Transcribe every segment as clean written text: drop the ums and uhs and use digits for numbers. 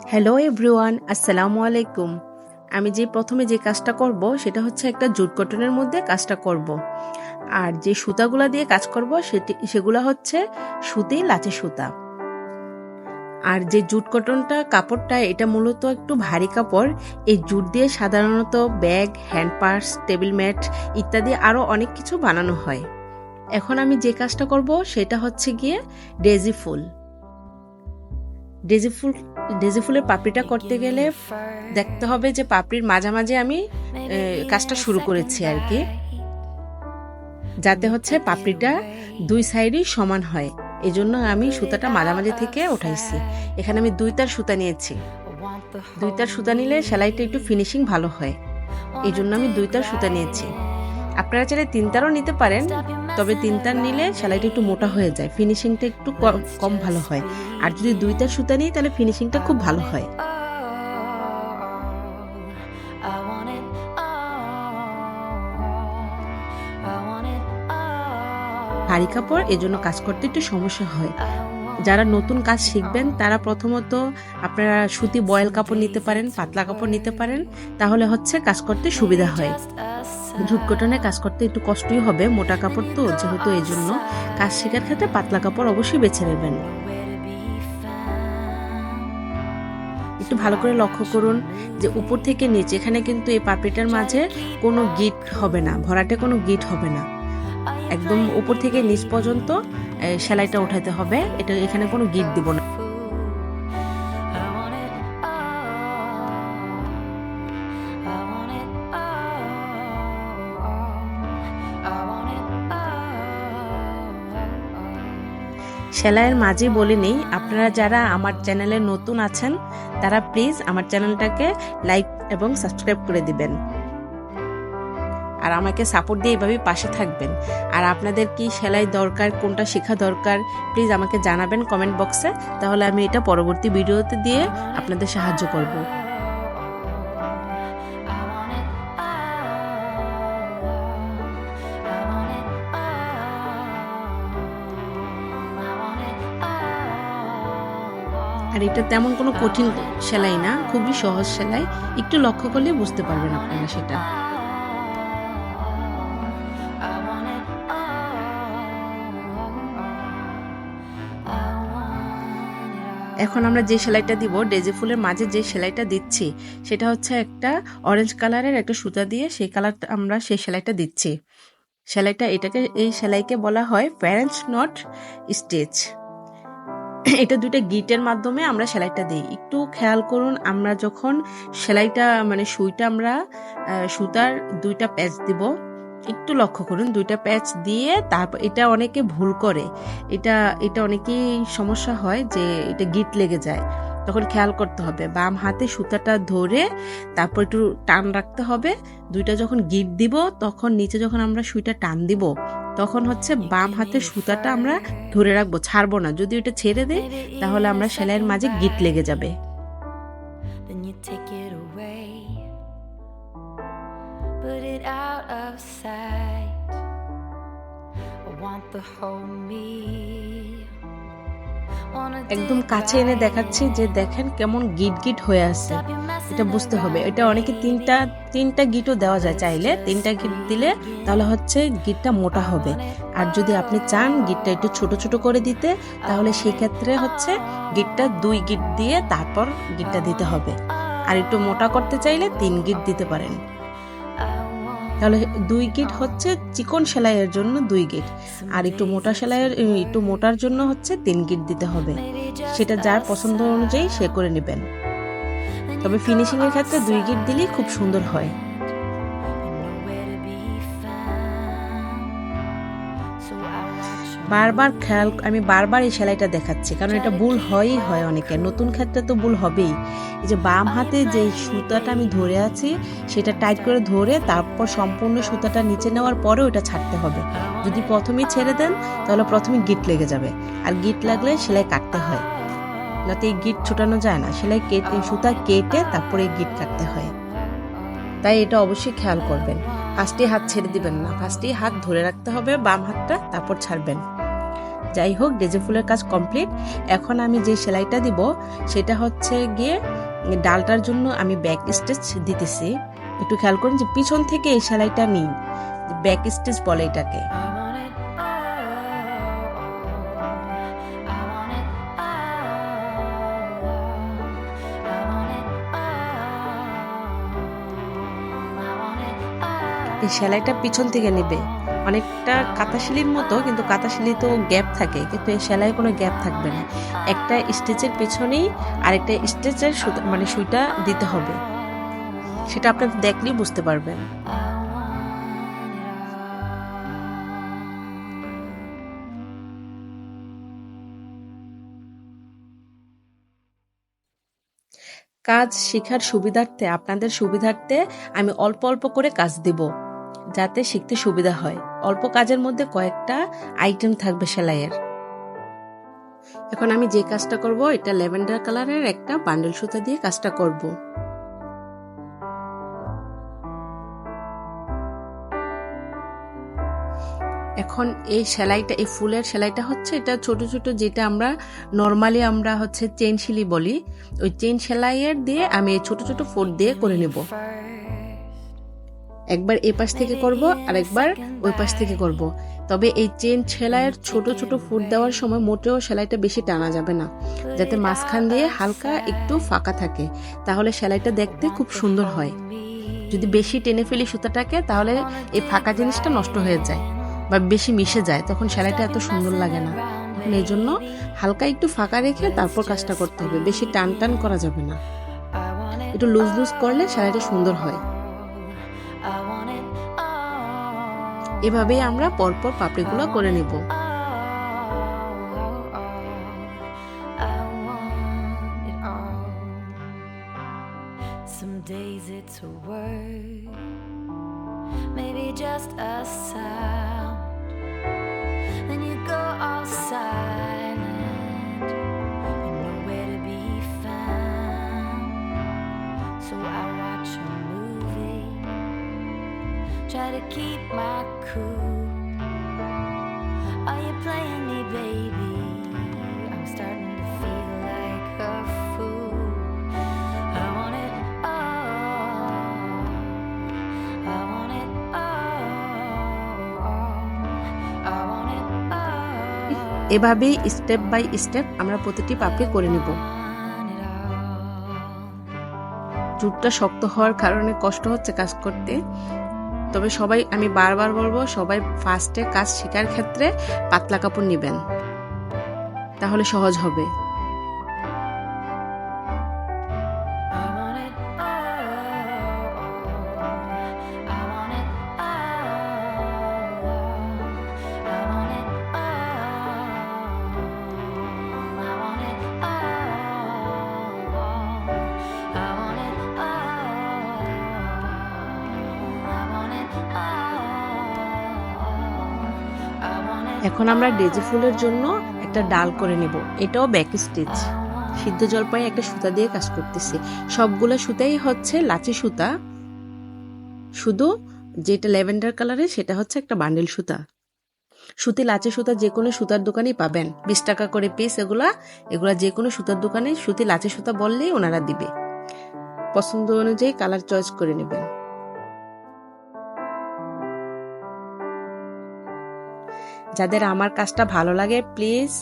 Hello everyone, আসসালামু আলাইকুম। আমি প্রথমে যে কাজটা করব সেটা হচ্ছে একটা জুট কটনের মধ্যে কাজটা করব। আর যে সুতাগুলা দিয়ে কাজ করব সেগুলা হচ্ছে সুতি লাচি সুতা। আর যে জুট কটনটা কাপড়টা এটা মূলত একটু ভারী কাপড়। এই জুট দিয়ে সাধারণত bag, hand purse, table mat ইত্যাদি আরও অনেক কিছু বানানো হয়। এখন আমি যে কাজটা করব সেটা হচ্ছে গিয়ে ডেজি ফুল। ডেজি ফুলের পাপড়িটা করতে গেলে দেখতে হবে যে পাপড়ির মাঝামাঝি আমি কাজটা শুরু করেছি আর কি, যাতে হচ্ছে পাপড়িটা দুই সাইডই সমান হয়। এই জন্য আমি সুতাটা মাঝামাঝি থেকে উঠাইছি। এখানে আমি 2 তার সুতা নিয়েছি। 2 তার সুতা নিলে সেলাইটা একটু ফিনিশিং ভালো হয়, এই জন্য আমি 2 তার সুতা নিয়েছি। আপনারা চাইলে 3 তারও নিতে পারেন, তবে 3 তার নিলে সেলাইটা একটু মোটা হয়ে যায়, ফিনিশিংটা একটু কম ভালো হয়। আর যদি 2 তার সুতা নিই তাহলে ফিনিশিংটা খুব ভালো হয়। ভারী কাপড় এজন্য কাজ করতে একটু সমস্যা হয়। যারা নতুন কাজ শিখবেন তারা প্রথমত আপনারা সুতি বয়েল কাপড় নিতে পারেন, পাতলা কাপড় নিতে পারেন, তাহলে হচ্ছে কাজ করতে সুবিধা হয়। জুট কটনে কাজ করতে একটু কষ্টই হবে, মোটা কাপড় তো, যেহেতু এই জন্য কাজ শেখার ক্ষেত্রে পাতলা কাপড় অবশ্যই বেছে নেবেন। একটু ভালো করে লক্ষ্য করুন যে উপর থেকে নিচে এখানে কিন্তু এই পাপড়িটার মাঝে কোনো গিট হবে না, ভরাটে কোনো গিট হবে না। একদম উপর থেকে নিচ পর্যন্ত সেলাইটা উঠাতে হবে, এটা এখানে কোনো গিট দিব না। সেলাইয়ের মাঝে বলে নেই, আপনারা যারা আমার চ্যানেলে নতুন আছেন তারা প্লিজ আমার চ্যানেলটাকে লাইক এবং সাবস্ক্রাইব করে দিবেন, আর আমাকে সাপোর্ট দিয়ে এইভাবে পাশে থাকবেন। আর আপনাদের কি সেলাই দরকার, কোনটা শেখা দরকার, প্লিজ আমাকে জানাবেন কমেন্ট বক্সে, তাহলে আমি এটা পরবর্তী ভিডিওতে দিয়ে আপনাদের সাহায্য করব। আর এটা তেমন কোনো কঠিন সেলাই না, খুবই সহজ সেলাই, একটু লক্ষ্য করলে বুঝতে পারবেন আপনারা সেটা। এখন আমরা যে সেলাইটা দিব, ডেজি ফুলের মাঝে যে সেলাইটা দিচ্ছি সেটা হচ্ছে একটা অরেঞ্জ কালারের একটা সুতা দিয়ে সেই কালারটা আমরা সেই সেলাইটা দিচ্ছি। এই সেলাইকে বলা হয় ফ্রেঞ্চ নট স্টিচ। এটা 2টা গিটের মাধ্যমে আমরা সেলাইটা দিই। একটু খেয়াল করুন, আমরা যখন সেলাইটা সুইটা আমরা সুতার 2টা প্যাচ দিব, একটু লক্ষ্য করুন, 2টা প্যাচ দিয়ে তারপর এটা অনেকে ভুল করে, এটা অনেকেই সমস্যা হয় যে এটা গিট লেগে যায়। তখন খেয়াল করতে হবে বাম হাতে সুতাটা ধরে তারপর একটু টান রাখতে হবে। 2টা যখন গিট দিব তখন নিচে যখন আমরা সুইটা টান দিব তখন হচ্ছে বাম হাতে সুতাটা আমরা ধরে রাখবো, ছাড়বো না। যদি এটা ছেড়ে দেই তাহলে আমরা সেলাইয়ের মাঝে গিট লেগে যাবে। একদম কাছে এনে দেখাচ্ছি যে দেখেন কেমন গিট গিট হয়ে আছে, এটা বুঝতে হবে। এটা অনেকে তিনটা গিটও দেওয়া যায়, চাইলে 3টা গিট দিলে তাহলে হচ্ছে গিটটা মোটা হবে। আর যদি আপনি চান গিটটা একটু ছোট ছোট করে দিতে, তাহলে সেই ক্ষেত্রে হচ্ছে গিটটা 2 গিট দিয়ে তারপর গিটটা দিতে হবে। আর একটু মোটা করতে চাইলে 3 গিট দিতে পারেন। তাহলে 2 গিট হচ্ছে চিকন সেলাইয়ের জন্য 2 গিট, আর একটু মোটার জন্য হচ্ছে 3 গিট দিতে হবে। সেটা যার পছন্দ অনুযায়ী সে করে নেবেন। তবে ফিনিশিং এর ক্ষেত্রে 2 গিট দিলেই খুব সুন্দর হয়। আমি বারবার এই সেলাইটা দেখাচ্ছি, কারণ এটা ভুল হয় অনেকের, নতুন ক্ষেত্রে তো ভুল হবেই। এই যে বাম হাতে যে সুতাটা আমি ধরে আছি সেটা টাইট করে ধরে তারপর সম্পূর্ণ সুতাটা নিচে নেওয়ার পরে ওটা ছাড়তে হবে। যদি প্রথমেই ছেড়ে দেন তাহলে প্রথমে গিট লেগে যাবে, আর গিট লাগলে সেলাই কাটতে হয়, যাতে এই গিট ছুটানো যায় না। সুতা কেটে তারপরে গিট কাটতে হয়, তাই এটা অবশ্যই খেয়াল করবেন। ফার্স্টে হাত ছেড়ে দিবেন না, ফার্স্টে হাত ধরে রাখতে হবে বাম হাতটা, তারপর ছাড়বেন। যাই হোক, ডেজি ফুলের কাজ কমপ্লিট। এখন আমি যে সেলাইটা দিব সেটা হচ্ছে গিয়ে ডালটার জন্য আমি ব্যাক স্টিচ দিতেছি। একটু খেয়াল করুন যে পিছন থেকে এই সেলাইটা নিই, ব্যাক স্টিচ বলে এটাকে। এই সেলাইটা পিছন থেকে নেবে, অনেকটা কাঁথাশিলির মতো, কিন্তু কাঁথাশিলি তো গ্যাপ থাকে, কিন্তু এই সেলাই কোনো গ্যাপ থাকবে না। একটা স্টিচের পিছনেই আরেকটা স্টিচের মানে সুইটা দিতে হবে, সেটা আপনারা দেখলেই বুঝতে পারবেন। কাজ শেখার সুবিধার্থে, আপনাদের সুবিধার্থে আমি অল্প অল্প করে কাজ দিব, যাতে শিখতে সুবিধা হয়। অল্প কাজের মধ্যে কয়েকটা আইটেম থাকবে সেলাইয়ের। এখন আমি যে কাজটা করব, এটা ল্যাভেন্ডার কালারের একটা বান্ডেল সুতা দিয়ে কাজটা করব। এখন এই সেলাইটা, এই ফুলের সেলাইটা হচ্ছে এটা ছোট ছোট, যেটা আমরা নর্মালি আমরা হচ্ছে চেইন শিলি বলি, ওই চেইন সেলাইয়ের দিয়ে আমি এই ছোট ছোট ফুল দিয়ে করে নেব। একবার এই পাশ থেকে করব আর একবার ওই পাশ থেকে করব। তবে এই চেইন সেলাইয়ের ছোট ছোট ফুট দেওয়ার সময় মোটেও সেলাইটা বেশি টানা যাবে না, যাতে মাঝখান দিয়ে হালকা একটু ফাঁকা থাকে, তাহলে সেলাইটা দেখতে খুব সুন্দর হয়। যদি বেশি টেনে ফেলি সুতাটাকে, তাহলে এই ফাঁকা জিনিসটা নষ্ট হয়ে যায় বা বেশি মিশে যায়, তখন সেলাইটা এত সুন্দর লাগে না। এই জন্য হালকা একটু ফাঁকা রেখে তারপর কাজটা করতে হবে, বেশি টান টান করা যাবে না, একটু লুজ লুজ করলে সেলাইটা সুন্দর হয়। এভাবেই আমরা পরপর পাপড়িগুলো করে নেব। Some days it's a word, maybe just a sound, then you go all silent, you're nowhere to be found. So I watch a movie, try to keep my cool. Are you playing me, baby? I'm starting to feel like a fool. I want it all. I want it all. I want it all. এভাবেই step by step আমরা প্রতিটি পাপড়ি করে নেব। জুটটা শক্ত হওয়ার কারণে কষ্ট হচ্ছে কাজ করতে, তবে সবাই, আমি বারবার বলবো, সবাই ফার্স্টে কাজ শেখার ক্ষেত্রে পাতলা কাপড় নেবেন, তাহলে সহজ হবে। এখন আমরা ডেজি ফুলের জন্য একটা ডাল করে নেব, এটাও ব্যাক স্টিচ। সিদ্ধ জলপাই একটা সুতা দিয়ে কাজ করতেছি, সবগুলো সুতাই হচ্ছে লাচি সুতা, শুধু যেটা ল্যাভেন্ডার কালারে সেটা হচ্ছে একটা বান্ডেল সুতা। সুতি লাচি সুতা যে কোনো সুতার দোকানেই পাবেন, 20 টাকা করে পিস। এগুলা যে কোনো সুতার দোকানে সুতি লাচি সুতা বললেই ওনারা দিবে, পছন্দ অনুযায়ী কালার চয়েস করে নেবেন। যাদের আমার কাজটা ভালো লাগে, প্লিজ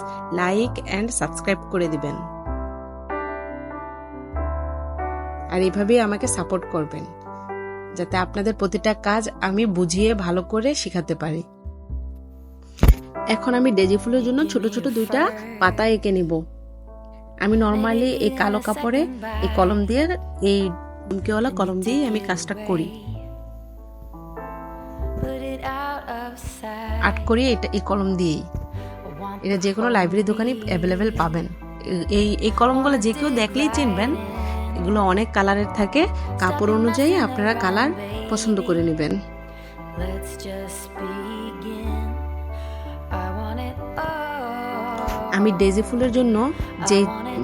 লাইক এন্ড সাবস্ক্রাইব করে দিবেন, আর এইভাবেই আমাকে সাপোর্ট করবেন, যাতে আপনাদের প্রতিটা কাজ আমি বুঝিয়ে ভালো করে শেখাতে পারি। এখন আমি ডেজি ফুলের জন্য ছোট ছোট দুইটা পাতা এঁকে নিব। আমি নর্মালি এই কালো কাপড়ে এই কলম দিয়ে, এই ডুমকিওয়ালা কলম দিয়ে আমি কাজটা করি, আর্ট করি এটা এই কলম দিয়েই। এটা যে কোনো লাইব্রেরি দোকানে অ্যাভেলেবেল পাবেন। এই কলমগুলো যে কেউ দেখলেই চিনবেন, এগুলো অনেক কালারের থাকে, কাপড় অনুযায়ী আপনারা কালার পছন্দ করে নেবেন। আমি ডেজি ফুলের জন্য যে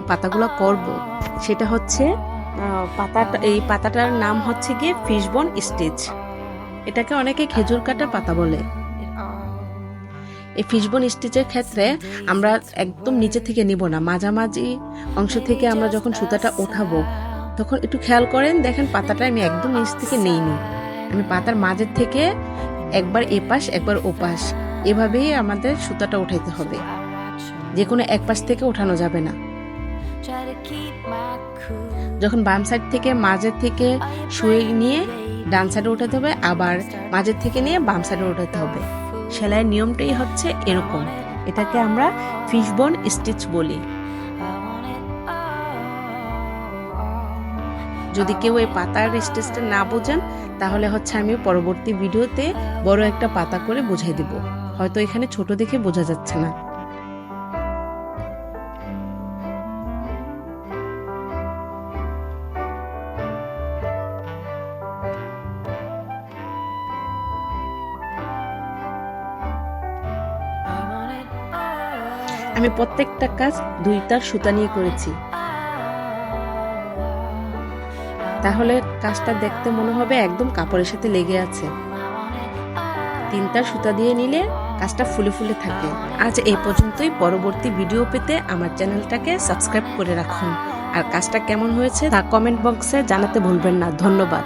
পাতাগুলো করব সেটা হচ্ছে এই পাতাটার নাম হচ্ছে গিয়ে ফিশবোন স্টিচ, এটাকে অনেকে খেজুর কাটা পাতা বলে। এই ফিশবোন স্টিচের ক্ষেত্রে আমরা একদম নিচে থেকে নিব না, মাঝামাঝি অংশ থেকে আমরা যখন সুতাটা ওঠাবো তখন একটু খেয়াল করেন, দেখেন পাতাটা আমি একদম নিচ থেকে নেইনি, আমি পাতার মাঝের থেকে একবার এপাশ একবার ওপাশ এভাবেই আমাদের সুতাটা উঠাইতে হবে, যে কোনো এক পাশ থেকে ওঠানো যাবে না। যখন বাম সাইড থেকে মাঝের থেকে শুয়ে নিয়ে ডান সাইডে উঠাতে হবে, আবার মাঝের থেকে নিয়ে বাম সাইডে উঠাতে হবে। সেলাইয়ের নিয়মটাই হচ্ছে এরকম, এটাকে আমরা ফিশবোন স্টিচ বলি। যদি কেউ এই পাতার স্টিচটা না বোঝেন তাহলে হচ্ছে আমি পরবর্তী ভিডিওতে বড় একটা পাতা করে বুঝাই দিব, হয়তো এখানে ছোট দেখে বোঝা যাচ্ছে না। আমি প্রত্যেকটা কাজ 2 তার সুতা নিয়ে করেছি, তাহলে কাজটা দেখতে মনে হবে একদম কাপড়ের সাথে লেগে আছে। 3 তার সুতা দিয়ে নিলে কাজটা ফুলে ফুলে থাকে। আজ এই পর্যন্তই, পরবর্তী ভিডিও পেতে আমার চ্যানেলটাকে সাবস্ক্রাইব করে রাখুন, আর কাজটা কেমন হয়েছে তা কমেন্ট বক্সে জানাতে ভুলবেন না। ধন্যবাদ।